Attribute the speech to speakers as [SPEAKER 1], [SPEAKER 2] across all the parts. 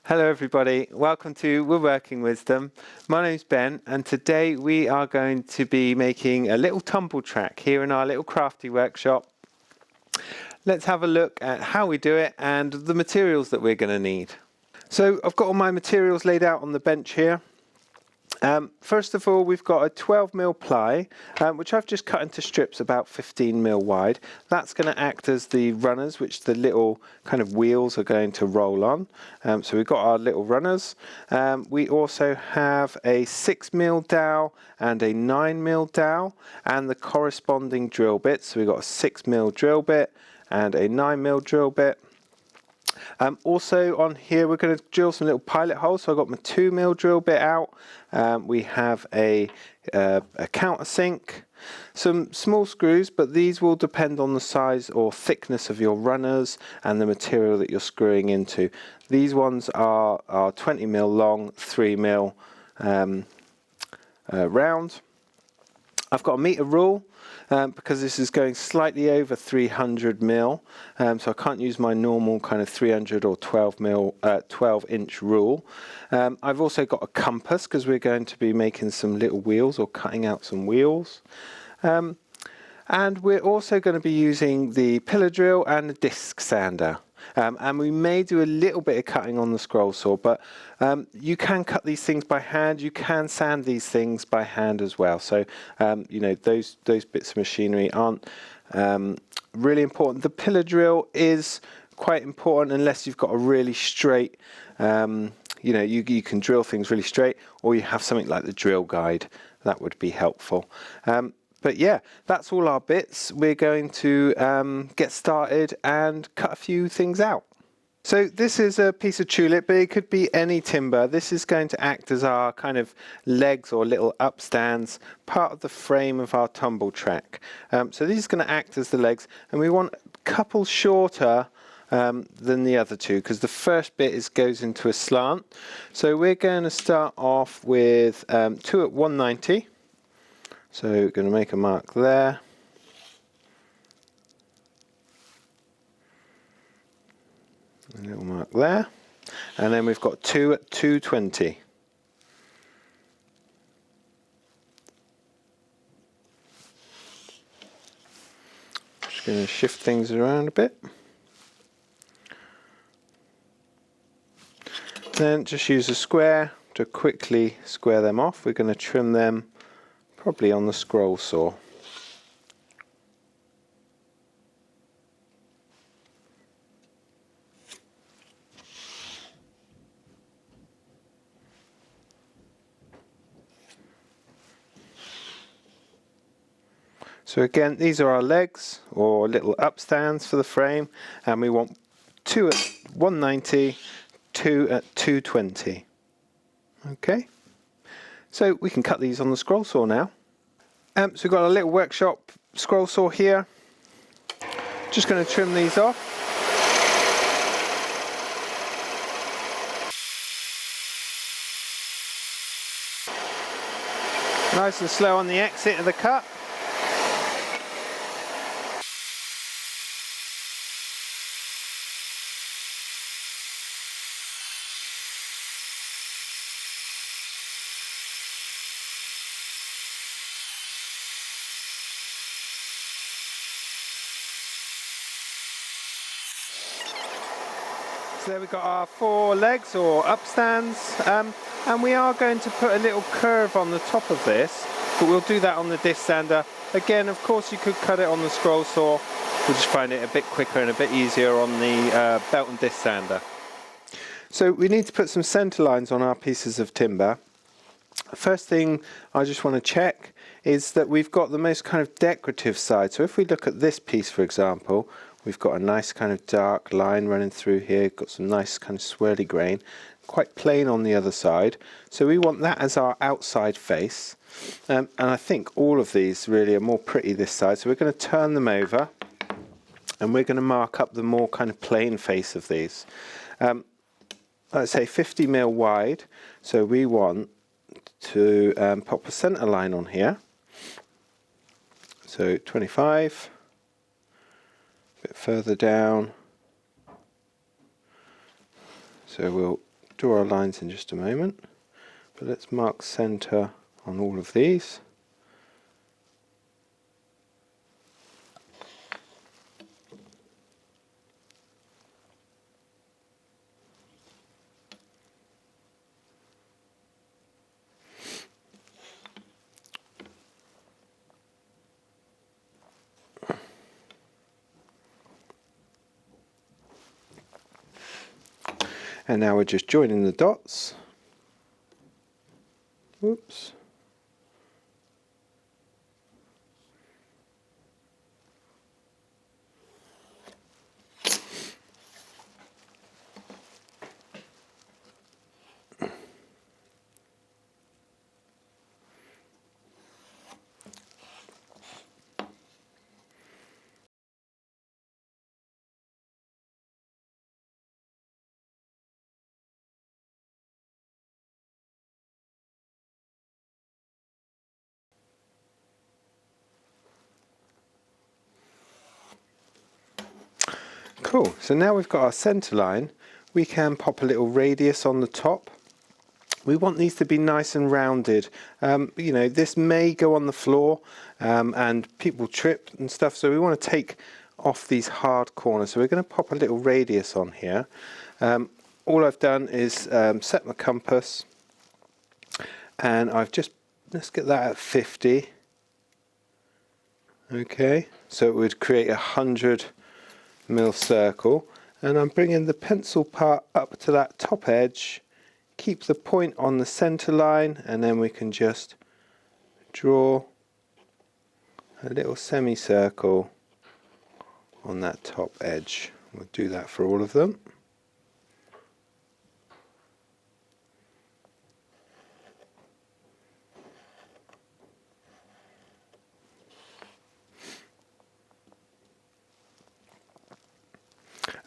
[SPEAKER 1] Hello everybody, welcome to Woodworking Wisdom. My name's Ben and today we are going to be making a little tumble track here in our little crafty workshop. Let's have a look at how we do it and the materials that we're going to need. So I've got all my materials laid out on the bench here. First of all, we've got a 12mm ply, which I've just cut into strips about 15mm wide. That's going to act as the runners, which the little kind of wheels are going to roll on. So we've got our little runners. We also have a 6mm dowel and a 9mm dowel and the corresponding drill bits. So we've got a 6mm drill bit and a 9mm drill bit. Also on here we're going to drill some little pilot holes, so I've got my 2mm drill bit out. We have a countersink, some small screws, but these will depend on the size or thickness of your runners and the material that you're screwing into. These ones are 20mm long, 3mm round. I've got a metre rule because this is going slightly over 300mm, so I can't use my normal kind of 300 or 12-inch rule. I've also got a compass because we're going to be making some little wheels or cutting out some wheels. And we're also going to be using the pillar drill and the disc sander. And we may do a little bit of cutting on the scroll saw, but you can cut these things by hand. You can sand these things by hand as well. So you know, those bits of machinery aren't really important. The pillar drill is quite important unless you've got a really straight, you know, you can drill things really straight, or you have something like the drill guide. That would be helpful. But yeah, that's all our bits. We're going to get started and cut a few things out. So this is a piece of tulip, but it could be any timber. This is going to act as our kind of legs or little upstands, part of the frame of our tumble track. So these are going to act as the legs, and we want a couple shorter than the other two, because the first bit goes into a slant. So we're going to start off with 2 at 190. So we're going to make a mark there. A little mark there. And then we've got 2 at 220. Just going to shift things around a bit. Then just use a square to quickly square them off. We're going to trim them probably on the scroll saw. So again, these are our legs or little upstands for the frame, and we want 2 at 190, 2 at 220. Okay, so we can cut these on the scroll saw now. So we've got a little workshop scroll saw here. Just going to trim these off. Nice and slow on the exit of the cut. So there we've got our 4 legs or upstands, and we are going to put a little curve on the top of this, but we'll do that on the disc sander. Again, of course, you could cut it on the scroll saw. We'll just find it a bit quicker and a bit easier on the belt and disc sander. So we need to put some centre lines on our pieces of timber. First thing I just want to check is that we've got the most kind of decorative side. So if we look at this piece, for example, we've got a nice kind of dark line running through here, got some nice kind of swirly grain, quite plain on the other side. So we want that as our outside face. And I think all of these really are more pretty this side. So we're going to turn them over and we're going to mark up the more kind of plain face of these. Let's say 50mm wide. So we want to pop a centre line on here. So 25. A bit further down, so we'll draw our lines in just a moment, but let's mark centre on all of these. And now we're just joining the dots. Oops. Cool, so now we've got our centre line, we can pop a little radius on the top. We want these to be nice and rounded. You know, this may go on the floor and people trip and stuff, so we want to take off these hard corners. So we're going to pop a little radius on here. All I've done is set my compass, and I've just, let's get that at 50. Okay, so it would create 100 mil circle, and I'm bringing the pencil part up to that top edge, keep the point on the center line, and then we can just draw a little semicircle on that top edge. We'll do that for all of them.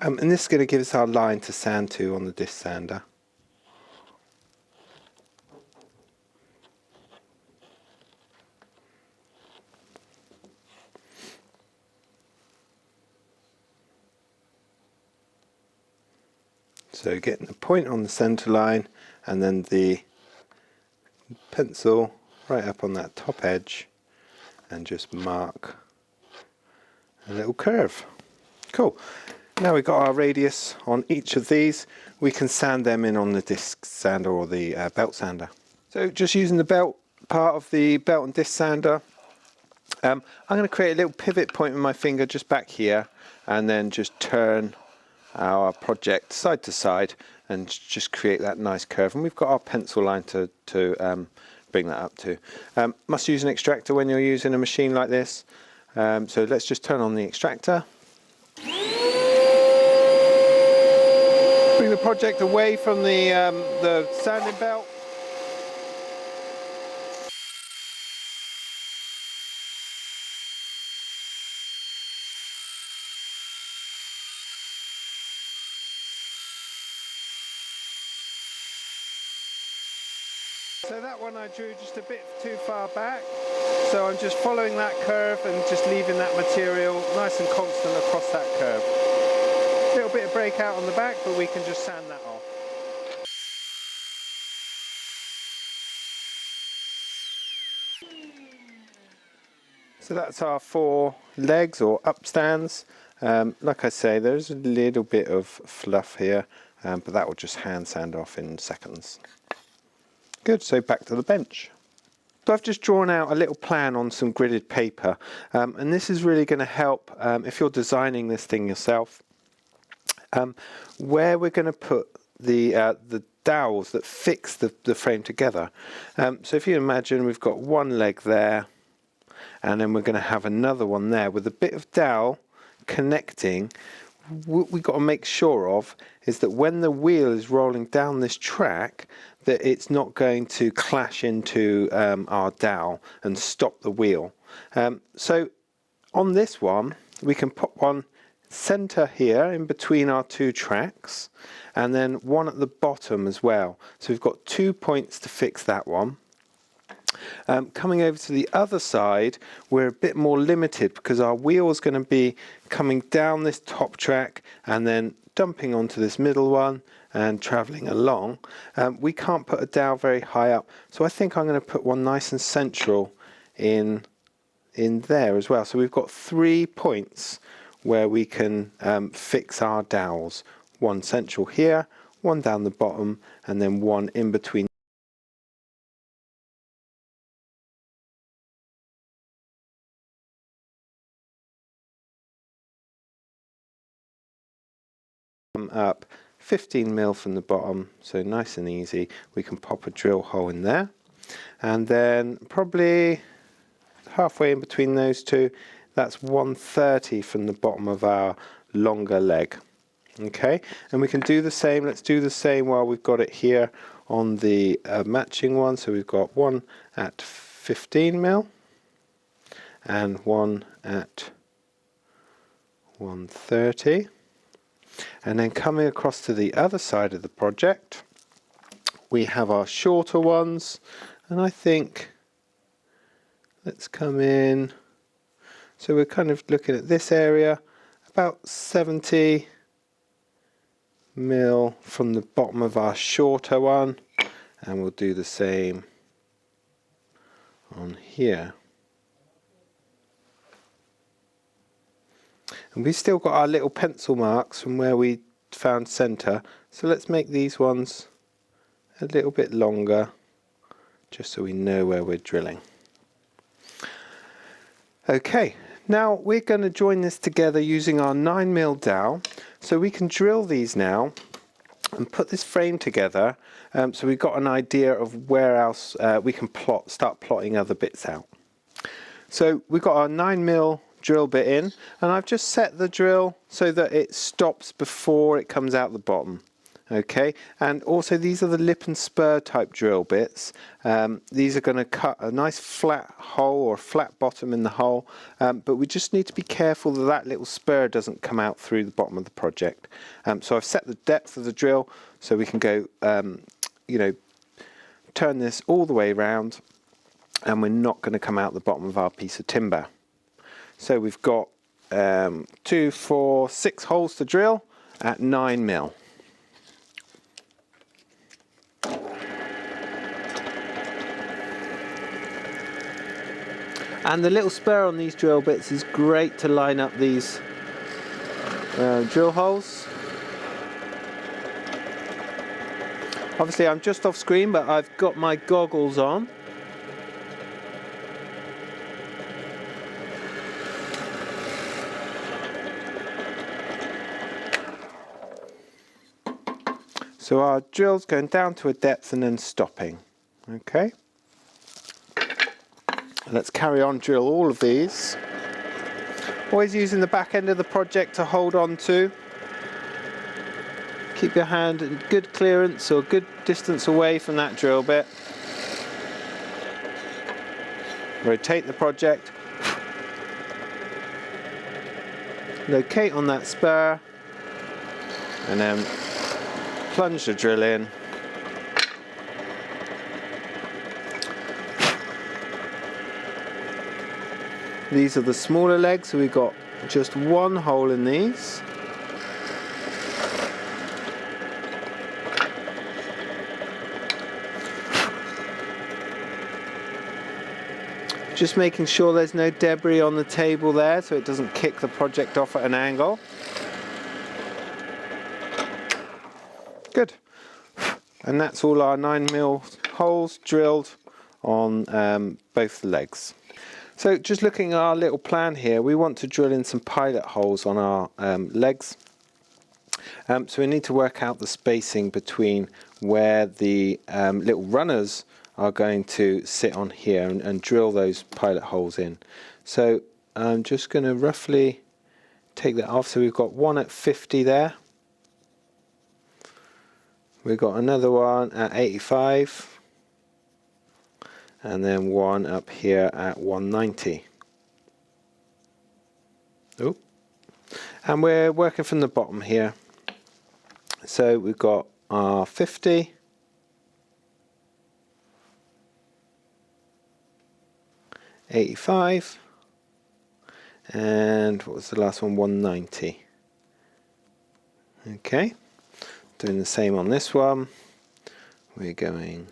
[SPEAKER 1] And this is going to give us our line to sand to on the disc sander. So getting the point on the center line and then the pencil right up on that top edge and just mark a little curve. Cool. Now we've got our radius on each of these, we can sand them in on the disc sander or the belt sander. So just using the belt part of the belt and disc sander, I'm going to create a little pivot point with my finger just back here, and then just turn our project side to side and just create that nice curve. And we've got our pencil line to bring that up to. Must use an extractor when you're using a machine like this. So let's just turn on the extractor. Bring the project away from the sanding belt. So that one I drew just a bit too far back, so I'm just following that curve and just leaving that material nice and constant across that curve. A little bit of breakout on the back, but we can just sand that off. So that's our 4 legs or upstands. Like I say, there's a little bit of fluff here, but that will just hand sand off in seconds. Good, so back to the bench. So I've just drawn out a little plan on some gridded paper, and this is really going to help if you're designing this thing yourself, where we're going to put the dowels that fix the frame together. So if you imagine we've got one leg there, and then we're going to have another one there with a bit of dowel connecting. What we've got to make sure of is that when the wheel is rolling down this track, that it's not going to clash into our dowel and stop the wheel. So on this one, we can put one center here in between our 2 tracks, and then one at the bottom as well. So we've got 2 points to fix that one. Coming over to the other side, we're a bit more limited because our wheel is going to be coming down this top track and then dumping onto this middle one and travelling along. We can't put a dowel very high up, so I think I'm going to put one nice and central in there as well. So we've got 3 points where we can fix our dowels. One central here, one down the bottom, and then one in between. Up 15mm from the bottom, so nice and easy. We can pop a drill hole in there, and then probably halfway in between those two, that's 130 from the bottom of our longer leg. Okay, and we can do the same. Let's do the same while we've got it here on the matching one. So we've got one at 15mm and one at 130. And then coming across to the other side of the project, we have our shorter ones, and I think let's come in. So we're kind of looking at this area, about 70mm from the bottom of our shorter one, and we'll do the same on here. And we've still got our little pencil marks from where we found center, so let's make these ones a little bit longer just so we know where we're drilling. Okay, now we're going to join this together using our 9mm dowel, so we can drill these now and put this frame together, so we've got an idea of where else we can start plotting other bits out. So we've got our 9mm drill bit in, and I've just set the drill so that it stops before it comes out the bottom. Okay, and also these are the lip and spur type drill bits. These are going to cut a nice flat hole or flat bottom in the hole, but we just need to be careful that that little spur doesn't come out through the bottom of the project. So I've set the depth of the drill so we can go, you know, turn this all the way around, and we're not going to come out the bottom of our piece of timber. So we've got 2, 4, 6 holes to drill at 9mm. And the little spur on these drill bits is great to line up these drill holes. Obviously I'm just off screen, but I've got my goggles on. So our drill's going down to a depth and then stopping. Okay. Let's carry on, drill all of these. Always using the back end of the project to hold on to. Keep your hand in good clearance or good distance away from that drill bit. Rotate the project. Locate on that spur and then plunge the drill in. These are the smaller legs, so we've got just one hole in these. Just making sure there's no debris on the table there so it doesn't kick the project off at an angle. Good. And that's all our 9mm holes drilled on both the legs. So just looking at our little plan here, we want to drill in some pilot holes on our legs. So we need to work out the spacing between where the little runners are going to sit on here and drill those pilot holes in. So I'm just going to roughly take that off. So we've got one at 50 there. We've got another one at 85. And then one up here at 190. Oh. And we're working from the bottom here. So we've got our 50. 85, and what was the last one? 190. Okay, doing the same on this one. We're going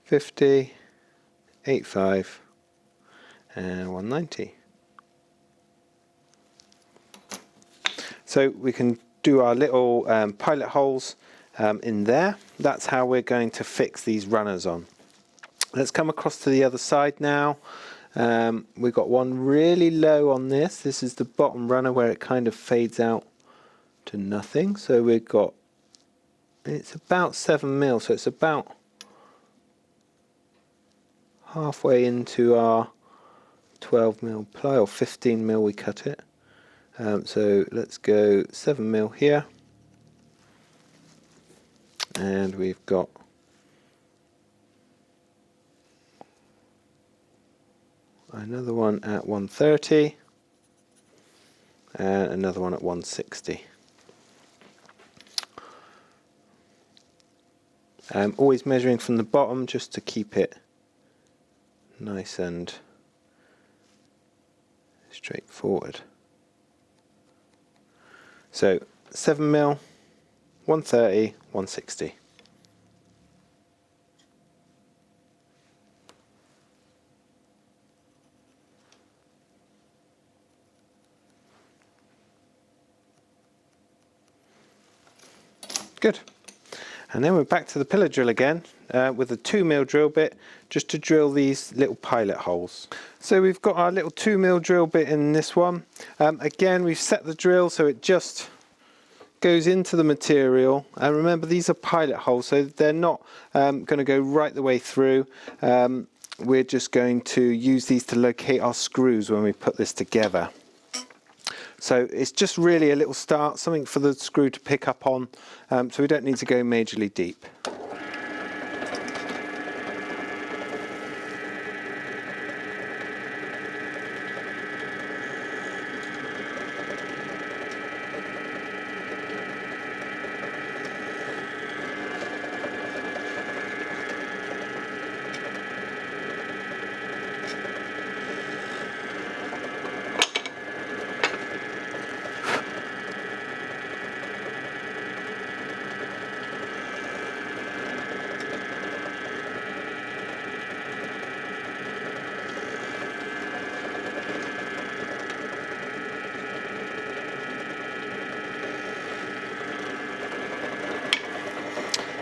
[SPEAKER 1] 50, 85, and 190. So we can do our little pilot holes in there. That's how we're going to fix these runners on. Let's come across to the other side now. We've got one really low on this. This is the bottom runner where it kind of fades out to nothing. So we've got, it's about 7 mil, so it's about halfway into our 12 mil ply, or 15 mil we cut it. So let's go 7 mil here, and we've got another one at 130 and another one at 160. Always measuring from the bottom just to keep it nice and straightforward. So 7 mil, 130, 160. Good. And then we're back to the pillar drill again with a 2 mil drill bit, just to drill these little pilot holes. So we've got our little 2 mil drill bit in this one. Again, we've set the drill so it just goes into the material. And remember, these are pilot holes, so they're not going to go right the way through. We're just going to use these to locate our screws when we put this together. So it's just really a little start, something for the screw to pick up on, so we don't need to go majorly deep.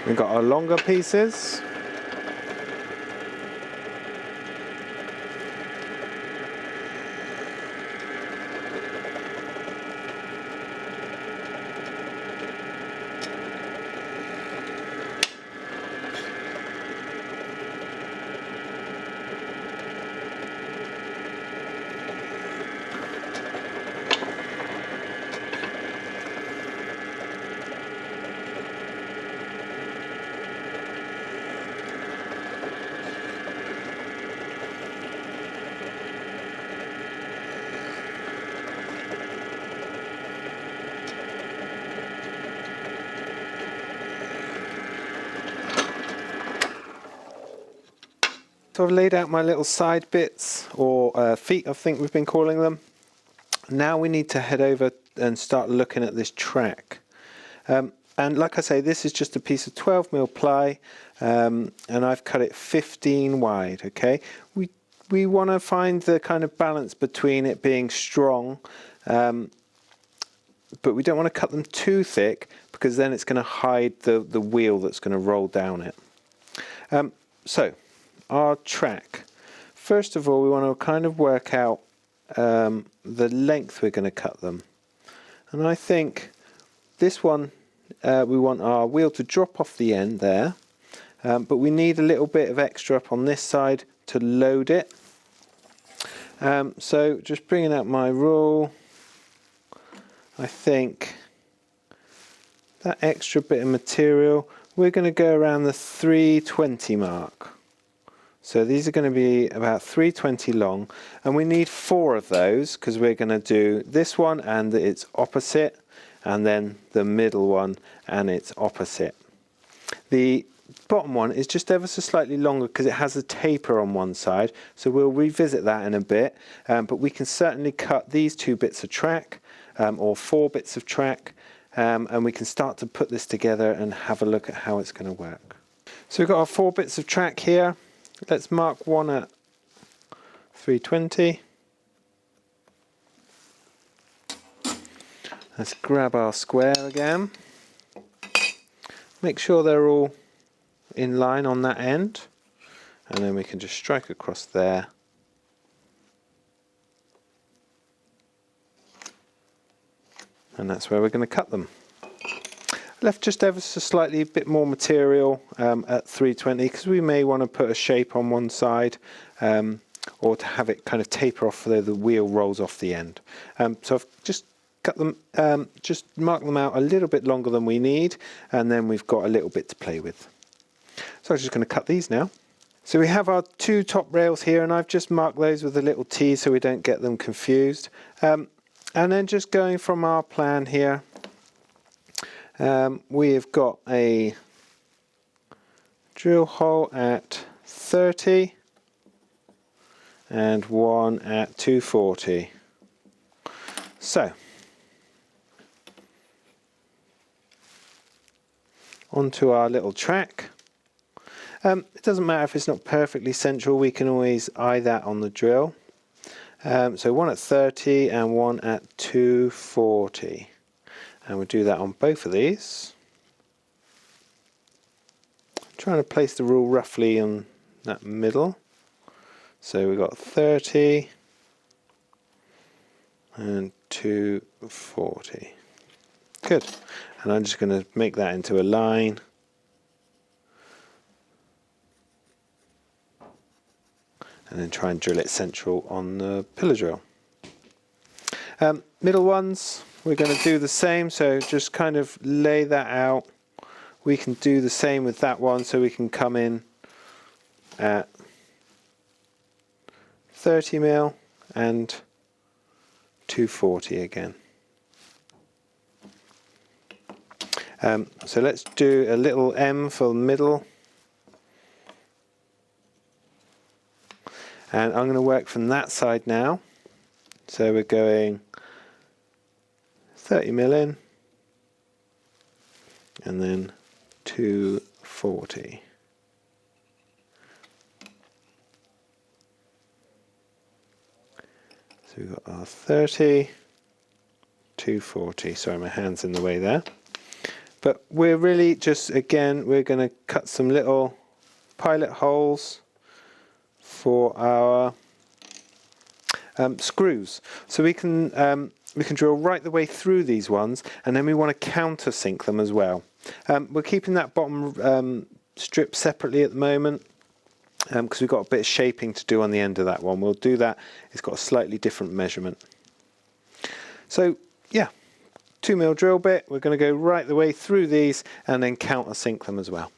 [SPEAKER 1] We've got our longer pieces. So I've laid out my little side bits, or feet I think we've been calling them. Now we need to head over and start looking at this track. And like I say, this is just a piece of 12 mil ply, and I've cut it 15 wide, okay? We want to find the kind of balance between it being strong, but we don't want to cut them too thick, because then it's going to hide the wheel that's going to roll down it. So our track, first of all, we want to kind of work out the length we're going to cut them. And I think this one, we want our wheel to drop off the end there, but we need a little bit of extra up on this side to load it. So just bringing out my rule, I think that extra bit of material, we're going to go around the 320 mark. So these are going to be about 320 long, and we need 4 of those, because we're going to do this one and its opposite, and then the middle one and its opposite. The bottom one is just ever so slightly longer because it has a taper on one side, so we'll revisit that in a bit, but we can certainly cut these 2 bits of track or 4 bits of track, and we can start to put this together and have a look at how it's going to work. So we've got our 4 bits of track here. Let's mark one at 320. Let's grab our square again. Make sure they're all in line on that end, and then we can just strike across there. And that's where we're going to cut them. Left just ever so slightly a bit more material at 320 because we may want to put a shape on one side or to have it kind of taper off so the wheel rolls off the end. So I've just cut them, just mark them out a little bit longer than we need, and then we've got a little bit to play with. So I'm just going to cut these now. So we have our 2 top rails here, and I've just marked those with a little T so we don't get them confused. And then just going from our plan here, we've got a drill hole at 30 and one at 240. So onto our little track. It doesn't matter if it's not perfectly central, we can always eye that on the drill. So one at 30 and one at 240. And we'll do that on both of these. Trying to place the rule roughly on that middle. So we've got 30 and 240. Good. And I'm just going to make that into a line. And then try and drill it central on the pillar drill. Middle ones, we're going to do the same, so just kind of lay that out. We can do the same with that one, so we can come in at 30 mil and 240 again. So let's do a little M for the middle. And I'm going to work from that side now. So we're going 30 mil in, and then 240. So we've got our 30, 240. Sorry, my hand's in the way there. But we're really just, again, we're going to cut some little pilot holes for our screws. So we can drill right the way through these ones, and then we want to countersink them as well. We're keeping that bottom strip separately at the moment because we've got a bit of shaping to do on the end of that one. We'll do that. It's got a slightly different measurement. So yeah, 2 mil drill bit. We're going to go right the way through these and then countersink them as well.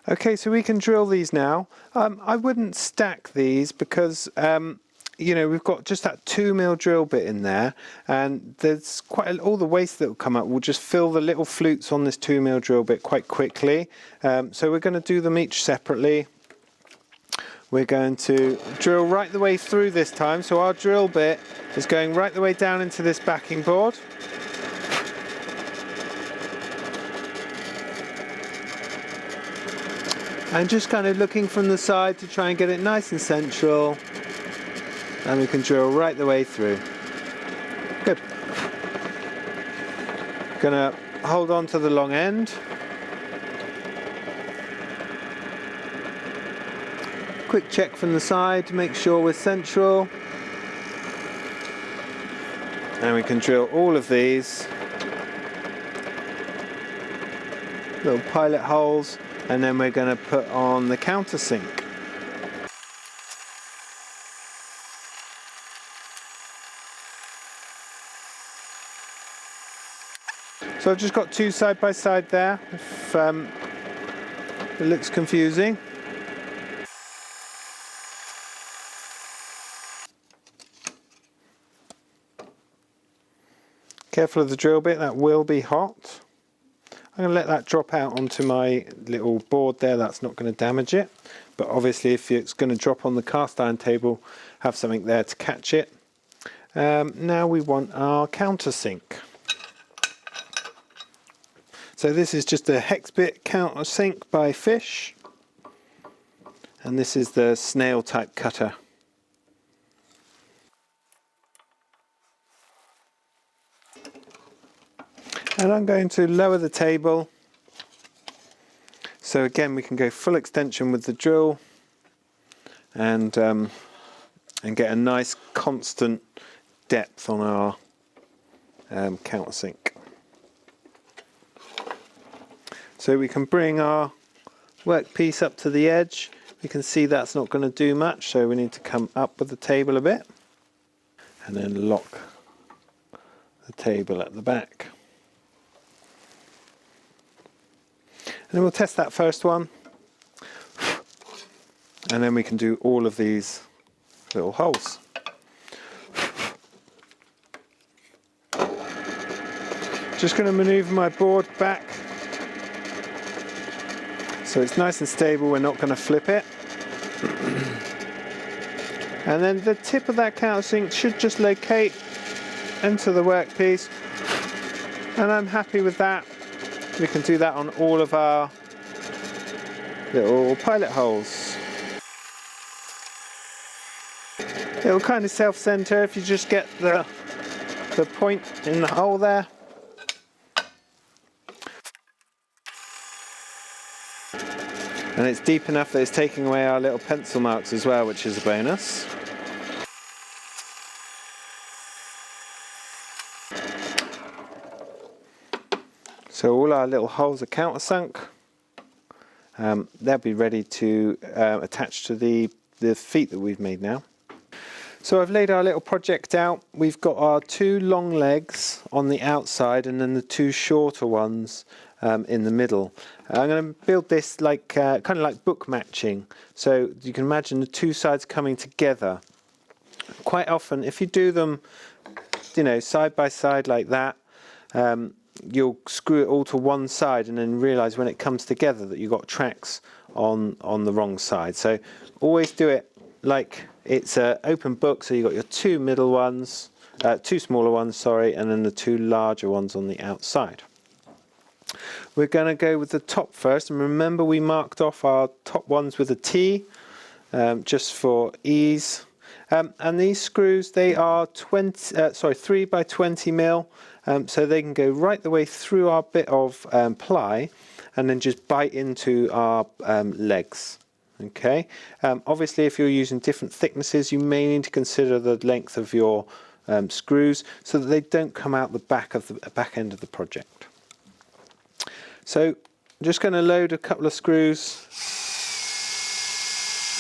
[SPEAKER 1] Okay, so we can drill these now. I wouldn't stack these because you know, we've got just that 2 mil drill bit in there, and there's all the waste that will come up will just fill the little flutes on this 2 mil drill bit quite quickly. So we're going to do them each separately. We're going to drill right the way through this time, so our drill bit is going right the way down into this backing board. And just kind of looking from the side to try and get it nice and central. And we can drill right the way through. Good. Gonna hold on to the long end. Quick check from the side to make sure we're central. And we can drill all of these little pilot holes, and then we're going to put on the countersink. So I've just got 2 side by side there, if it looks confusing. Careful of the drill bit, that will be hot. I'm going to let that drop out onto my little board there. That's not going to damage it. But obviously if it's going to drop on the cast iron table, have something there to catch it. Now we want our countersink. So this is just a hex bit countersink by FISCH. And this is the snail type cutter. And I'm going to lower the table. So again, we can go full extension with the drill and get a nice constant depth on our countersink. So we can bring our workpiece up to the edge. We can see that's not going to do much, so we need to come up with the table a bit and then lock the table at the back. And then we'll test that first one, and then we can do all of these little holes. Just going to maneuver my board back so it's nice and stable, we're not going to flip it. And then the tip of that countersink should just locate into the workpiece, and I'm happy with that. We can do that on all of our little pilot holes. It'll kind of self-center if you just get the point in the hole there. And it's deep enough that it's taking away our little pencil marks as well, which is a bonus. So all our little holes are countersunk. They'll be ready to attach to the feet that we've made now. So I've laid our little project out. We've got our two long legs on the outside and then the two shorter ones in the middle. I'm going to build this like kind of like book matching. So you can imagine the two sides coming together. Quite often, if you do them, you know, side by side like that, you'll screw it all to one side and then realize when it comes together that you've got tracks on the wrong side. So always do it like it's an open book, so you've got your two middle ones, two smaller ones, sorry, and then the two larger ones on the outside. We're going to go with the top first, and remember we marked off our top ones with a T just for ease. And these screws, they are 3 by 20 mil, so they can go right the way through our bit of ply and then just bite into our legs. Okay. Obviously, if you're using different thicknesses, you may need to consider the length of your screws so that they don't come out the back end of the project. So I'm just going to load a couple of screws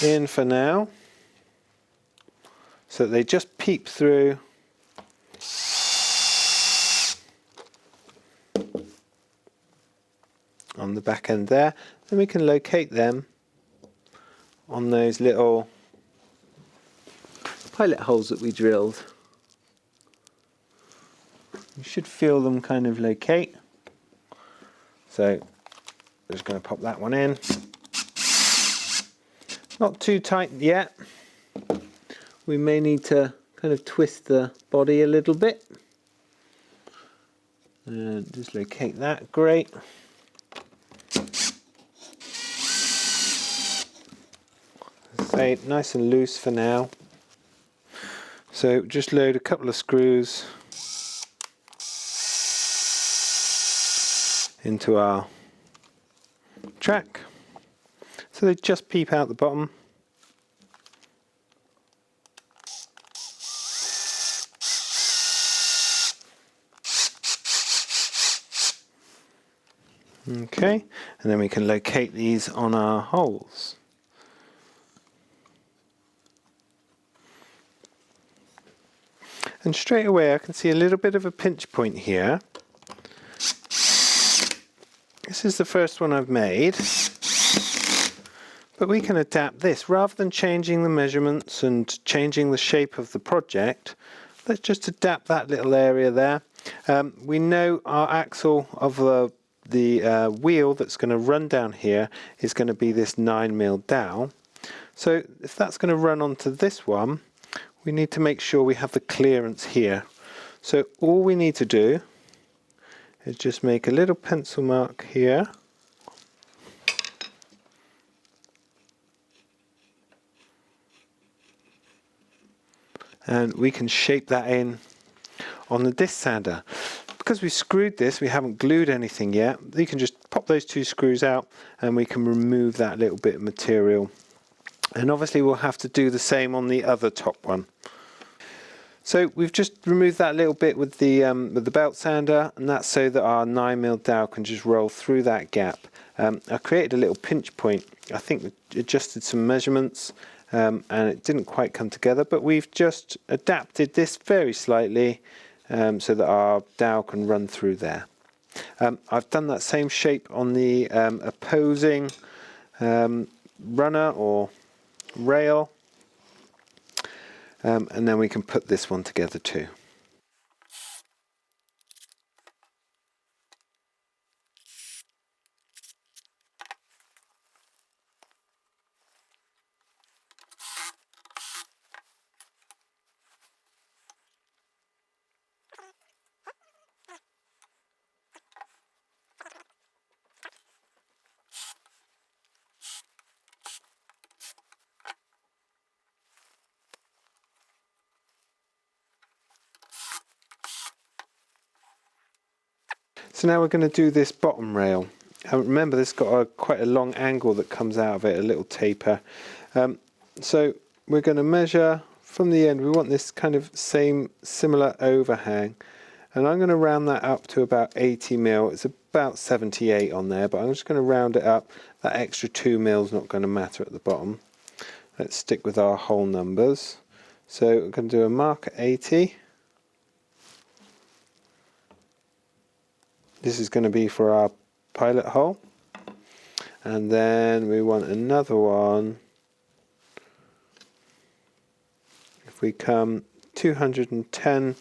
[SPEAKER 1] in for now, so that they just peep through. On the back end there. Then we can locate them on those little pilot holes that we drilled. You should feel them kind of locate. So I'm just going to pop that one in. Not too tight yet. We may need to kind of twist the body a little bit. And just locate that, great. Say nice and loose for now. So just load a couple of screws into our track, so they just peep out the bottom. Okay, and then we can locate these on our holes. And straight away I can see a little bit of a pinch point here. This is the first one I've made, but we can adapt this. Rather than changing the measurements and changing the shape of the project, let's just adapt that little area there. We know our axle of wheel that's going to run down here is going to be this 9mm dowel. So if that's going to run onto this one, we need to make sure we have the clearance here. So all we need to do is just make a little pencil mark here. And we can shape that in on the disc sander. Because we screwed this, we haven't glued anything yet, you can just pop those 2 screws out and we can remove that little bit of material. And obviously we'll have to do the same on the other top one. So we've just removed that little bit with the belt sander, and that's so that our 9mm dowel can just roll through that gap. I created a little pinch point. I think we adjusted some measurements and it didn't quite come together, but we've just adapted this very slightly so that our dowel can run through there. I've done that same shape on the opposing runner or rail, and then we can put this one together too. So now we're going to do this bottom rail. Remember, this got quite a long angle that comes out of it, a little taper. So we're going to measure from the end. We want this kind of similar overhang, and I'm going to round that up to about 80mm. It's about 78 on there, but I'm just going to round it up. That extra 2mm is not going to matter at the bottom. Let's stick with our whole numbers. So we're going to do a mark at 80. This is going to be for our pilot hole, and then we want another one. If we come 210mm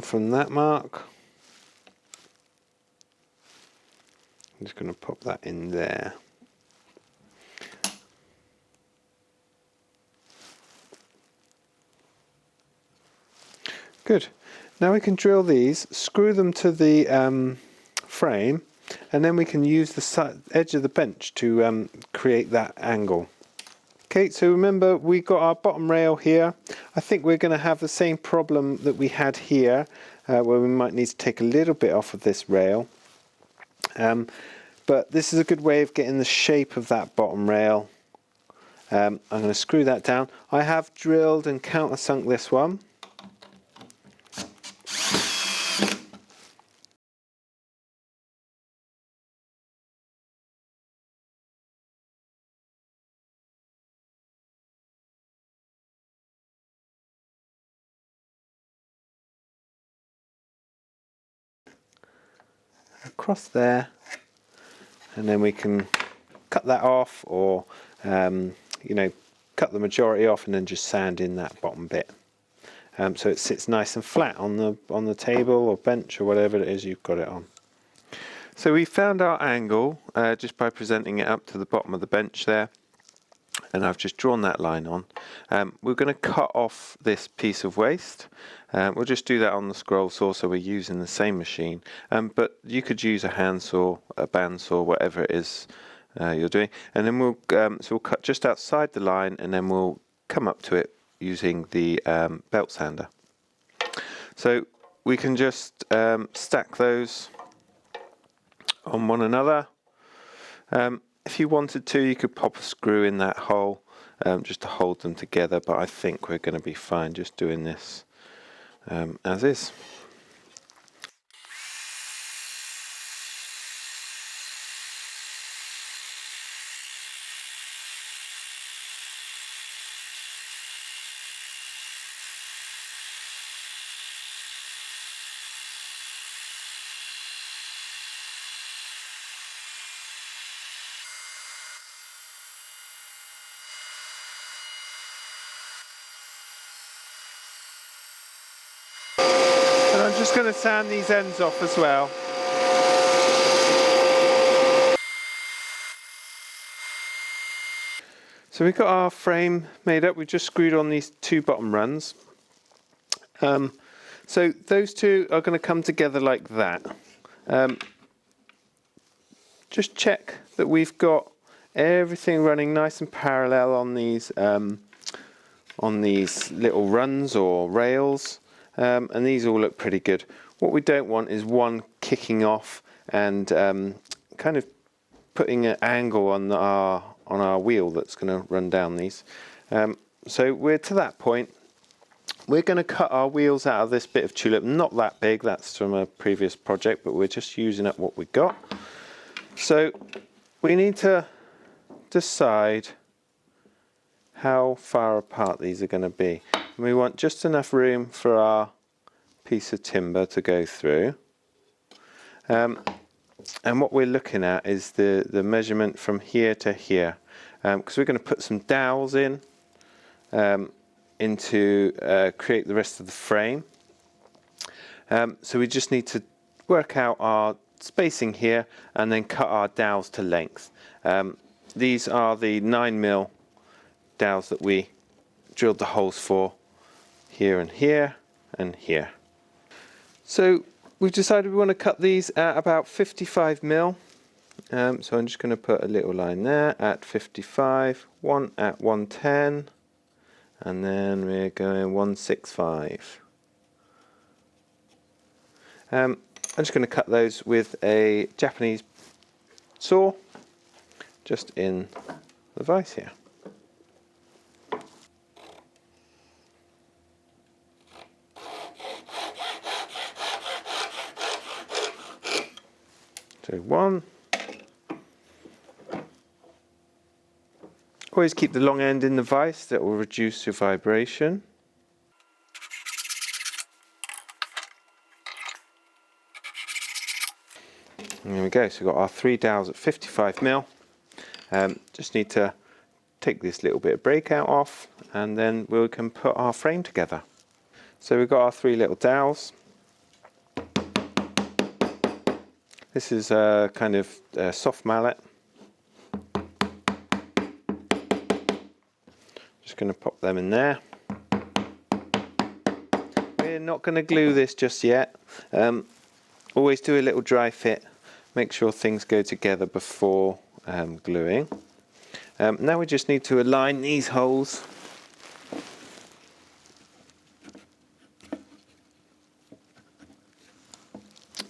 [SPEAKER 1] from that mark, I'm just going to pop that in there. Good. Now we can drill these, screw them to the frame, and then we can use the edge of the bench to create that angle. Okay, so remember we got our bottom rail here. I think we're going to have the same problem that we had here, where we might need to take a little bit off of this rail. But this is a good way of getting the shape of that bottom rail. I'm going to screw that down. I have drilled and countersunk this one. Across there, and then we can cut that off, or you know, cut the majority off and then just sand in that bottom bit, so it sits nice and flat on the table or bench or whatever it is you've got it on. So we found our angle just by presenting it up to the bottom of the bench there, and I've just drawn that line on. We're going to cut off this piece of waste. We'll just do that on the scroll saw, so we're using the same machine, but you could use a handsaw, a bandsaw, whatever it is you're doing, and then we'll cut just outside the line, and then we'll come up to it using the belt sander. So we can just stack those on one another. If you wanted to, you could pop a screw in that hole just to hold them together, but I think we're going to be fine just doing this as is. And I'm just going to sand these ends off as well. So we've got our frame made up. We've just screwed on these two bottom rungs. So those two are going to come together like that. Just check that we've got everything running nice and parallel on these little runs or rails, and these all look pretty good. What we don't want is one kicking off and kind of putting an angle on our wheel that's going to run down these. So we're to that point. We're going to cut our wheels out of this bit of tulip. Not that big, that's from a previous project, but we're just using up what we got. So we need to decide how far apart these are going to be. And we want just enough room for our piece of timber to go through. And what we're looking at is the measurement from here to here. Because we're going to put some dowels in. To create the rest of the frame. So we just need to work out our spacing here and then cut our dowels to length. These are the 9mm dowels that we drilled the holes for here and here and here. So we've decided we want to cut these at about 55mm. So I'm just going to put a little line there at 55, one at 110. And then we're going 165. I'm just going to cut those with a Japanese saw, just in the vise here. So one. Always keep the long end in the vise, that will reduce your vibration. And there we go, so we've got our 3 dowels at 55mm. Just need to take this little bit of breakout off and then we can put our frame together. So we've got our 3 little dowels. This is a kind of soft mallet. Just going to pop them in there. We're not going to glue this just yet. Always do a little dry fit. Make sure things go together before gluing. Now we just need to align these holes.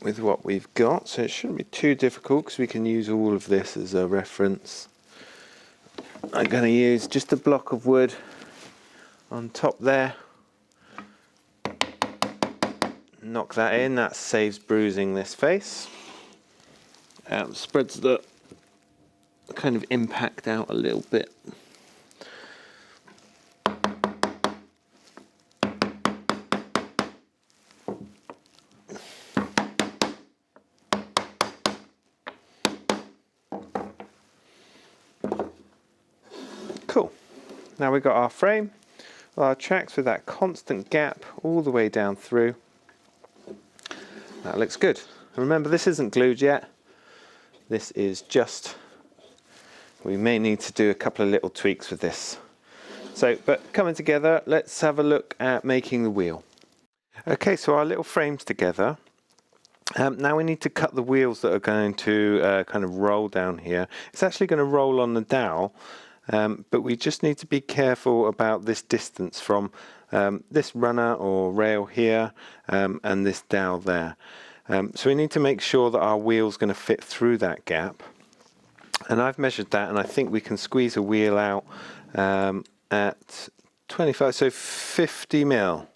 [SPEAKER 1] With what we've got, so it shouldn't be too difficult because we can use all of this as a reference. I'm going to use just a block of wood on top there. Knock that in, that saves bruising this face. Spreads the kind of impact out a little bit. Cool. Now we've got our frame, our tracks with that constant gap all the way down through. That looks good. And remember, this isn't glued yet. This is just, we may need to do a couple of little tweaks with this. So, but coming together, let's have a look at making the wheel. Okay, so our little frame's together. Now we need to cut the wheels that are going to kind of roll down here. It's actually going to roll on the dowel. But we just need to be careful about this distance from this runner or rail here and this dowel there. So we need to make sure that our wheel's going to fit through that gap. And I've measured that, and I think we can squeeze a wheel out at 25, so 50mm.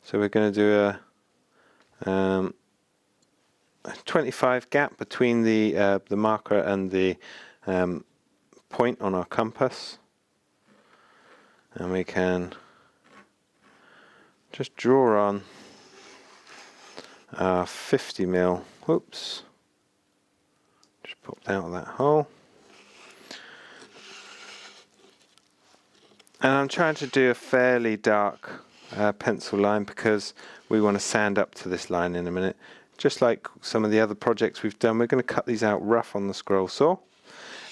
[SPEAKER 1] So we're going to do a 25 gap between the marker and the point on our compass, and we can just draw on our 50mm. Whoops, just popped out of that hole. And I'm trying to do a fairly dark pencil line because we want to sand up to this line in a minute. Just like some of the other projects we've done, we're going to cut these out rough on the scroll saw.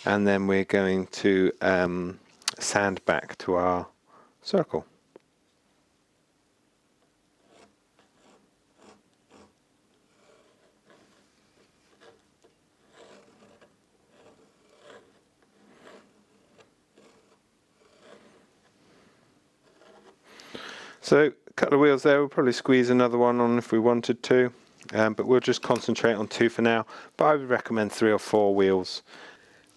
[SPEAKER 1] And then we're going to sand back to our circle. So a couple of wheels there, we'll probably squeeze another one on if we wanted to, but we'll just concentrate on 2 for now, but I would recommend 3 or 4 wheels.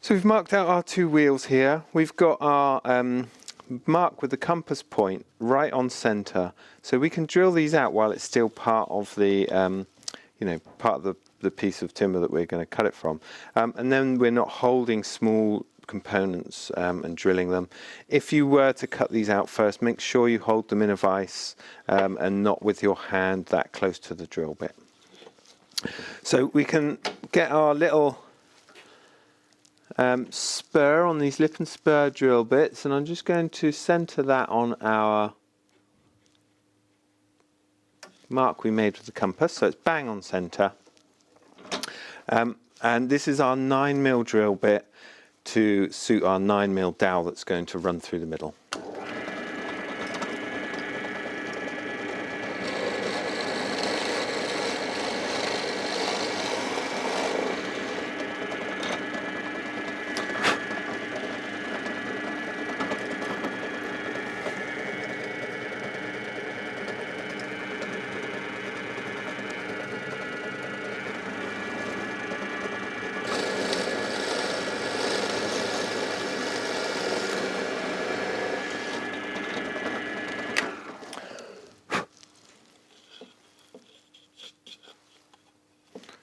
[SPEAKER 1] So we've marked out our 2 wheels here. We've got our mark with the compass point right on center, so we can drill these out while it's still part of the part of the piece of timber that we're going to cut it from, and then we're not holding small components and drilling them. If you were to cut these out first, make sure you hold them in a vise and not with your hand that close to the drill bit. So we can get our little spur on these lip and spur drill bits, and I'm just going to center that on our mark we made with the compass, so it's bang on center. And this is our 9mm drill bit to suit our 9mm dowel that's going to run through the middle.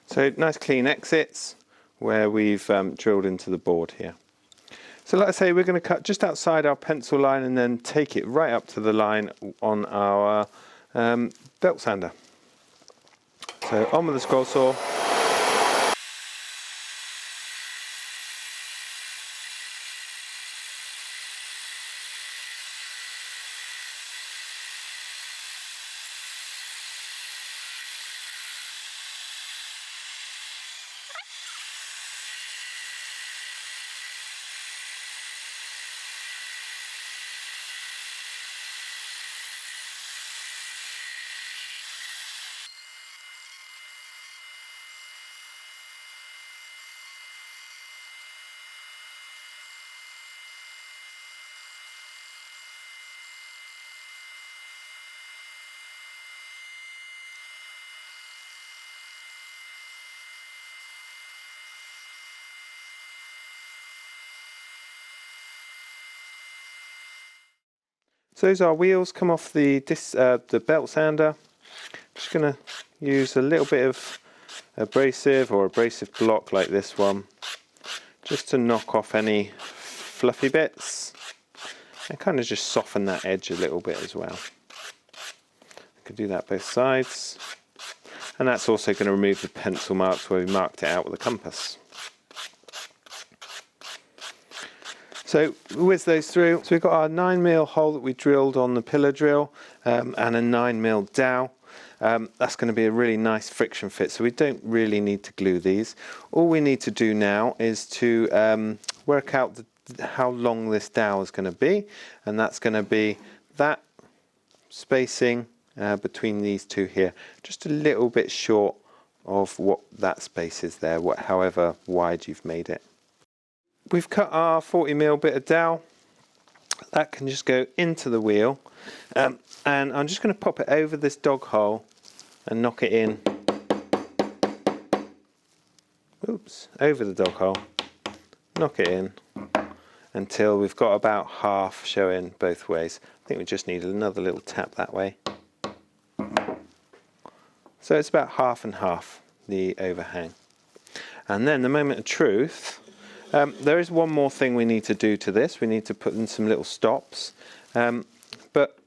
[SPEAKER 1] So nice clean exits where we've drilled into the board here. So like I say, we're going to cut just outside our pencil line and then take it right up to the line on our belt sander. So on with the scroll saw. So those are wheels come off the belt sander. Just going to use a little bit of abrasive or abrasive block like this one, just to knock off any fluffy bits and kind of just soften that edge a little bit as well. I could do that both sides, and that's also going to remove the pencil marks where we marked it out with a compass. So we'll whiz those through. So we've got our 9mm hole that we drilled on the pillar drill and a 9mm dowel. That's going to be a really nice friction fit, so we don't really need to glue these. All we need to do now is to work out how long this dowel is going to be, and that's going to be that spacing between these two here, just a little bit short of what that space is there, however wide you've made it. We've cut our 40mm bit of dowel. That can just go into the wheel, and I'm just going to pop it over this dog hole and knock it in. Oops, over the dog hole, knock it in until we've got about half showing both ways. I think we just need another little tap that way. So it's about half and half, the overhang. And then the moment of truth. There is one more thing we need to do to this. We need to put in some little stops, but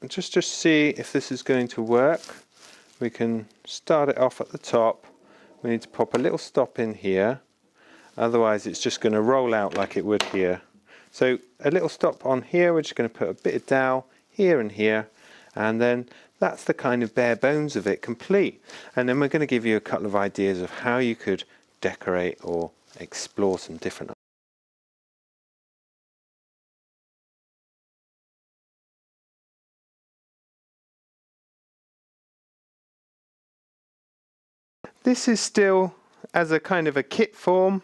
[SPEAKER 1] just to see if this is going to work, we can start it off at the top. We need to pop a little stop in here, otherwise it's just going to roll out like it would here. So a little stop on here, we're just going to put a bit of dowel here and here, and then that's the kind of bare bones of it complete. And then we're going to give you a couple of ideas of how you could decorate or explore some different this is still as a kind of a kit form.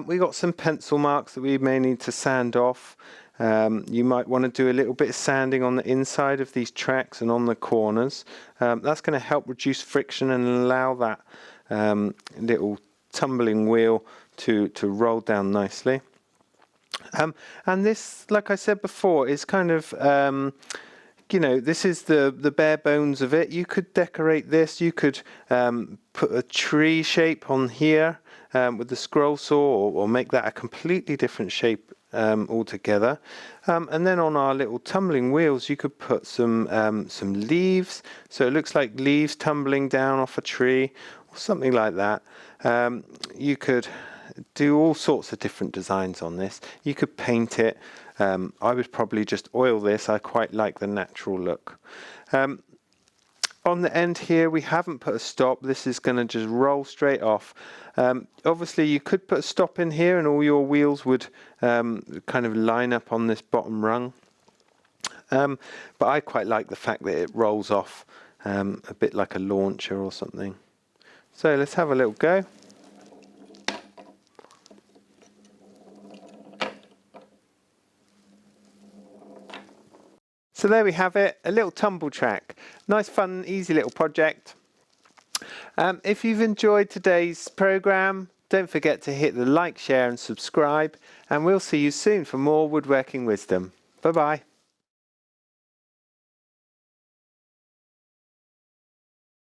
[SPEAKER 1] We got some pencil marks that we may need to sand off. You might want to do a little bit of sanding on the inside of these tracks and on the corners. That's going to help reduce friction and allow that little tumbling wheel to roll down nicely. And this, like I said before, is kind of you know, this is the bare bones of it. You could decorate this. You could put a tree shape on here with the scroll saw, or make that a completely different shape altogether. And then on our little tumbling wheels, you could put some leaves, so it looks like leaves tumbling down off a tree, or something like that. You could do all sorts of different designs on this. You could paint it. I would probably just oil this. I quite like the natural look. On the end here, we haven't put a stop. This is going to just roll straight off. Obviously, you could put a stop in here and all your wheels would kind of line up on this bottom rung. But I quite like the fact that it rolls off a bit like a launcher or something. So let's have a little go. So there we have it, a little tumble track. Nice, fun, easy little project. If you've enjoyed today's program, don't forget to hit the like, share and subscribe, and we'll see you soon for more woodworking wisdom. Bye bye.